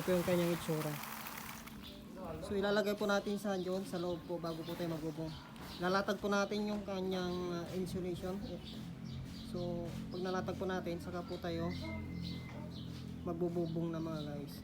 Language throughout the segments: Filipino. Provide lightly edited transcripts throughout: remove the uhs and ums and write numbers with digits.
Ito yung kanyang itsura. So ilalagay po natin sa dyan, sa loob po bago po tayo magbubong. Lalatag po natin yung kanyang insulation. So pag nalatag po natin, saka po tayo magbububong na mga guys.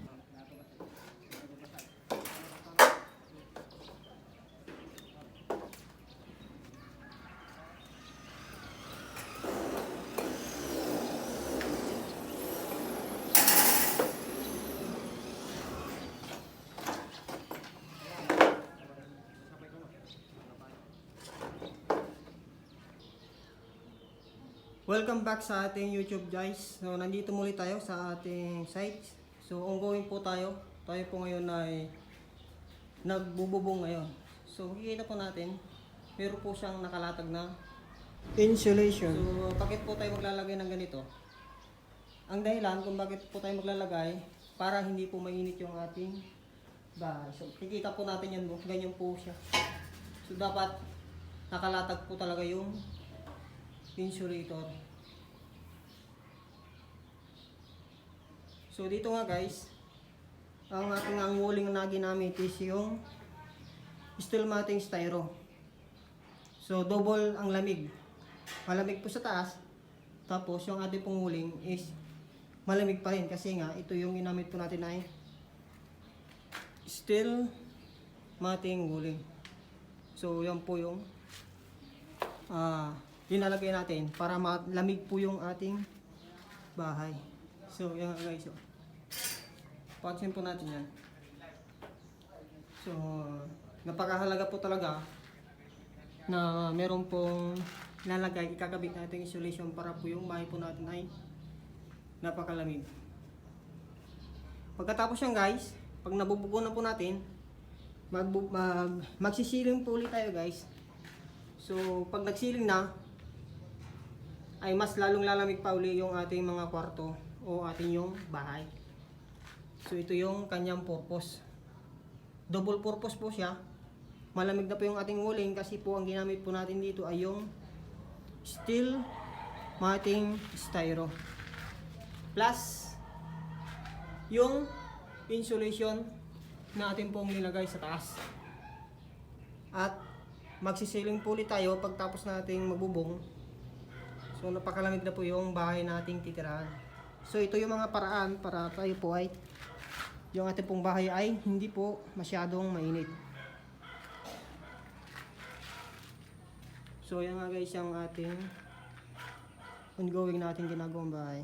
Welcome back sa ating YouTube guys. So nandito muli tayo sa ating site. So ongoing po tayo. Tayo po ngayon ay nagbububong ngayon. So makikita po natin, meron po siyang nakalatag na insulation. So bakit po tayo maglalagay ng ganito? Ang dahilan kung bakit po tayo maglalagay, para hindi po mainit yung ating bahay. So kikita po natin yan, ganyan po siya. So dapat nakalatag po talaga yung insulator. So dito nga guys, ang ating walling na ginamit is yung steel matting styro. So double ang lamig. Malamig po sa taas, tapos yung ating pong walling is malamig pa rin kasi nga ito yung ginamit po natin ay steel matting walling. So yan po yung linalagay natin para malamig po yung ating bahay. So yan guys, pansin po natin yan. So napakahalaga po talaga na meron pong lalagay, ikakabit natin insulation para po yung bahay po natin ay napakalamig. Pagkatapos yan guys, pag nabubugo na po natin, magsisiling po ulit tayo guys. So pag nagsiling na, ay mas lalong lalamig pa uli yung ating mga kwarto o ating yung bahay. So ito yung kanyang purpose. Double purpose po siya. Malamig na po yung ating walling kasi po ang ginamit po natin dito ay yung steel matting styro. Plus yung insulation na atin pong nilagay sa taas. At magsisiling po ulit tayo pagtapos nating magbubong. So napakalamig na po yung bahay nating titirahan. So ito yung mga paraan para tayo po ay yung ating pong bahay ay hindi po masyadong mainit. So yan nga guys yung ating ongoing natin ginagawang bahay.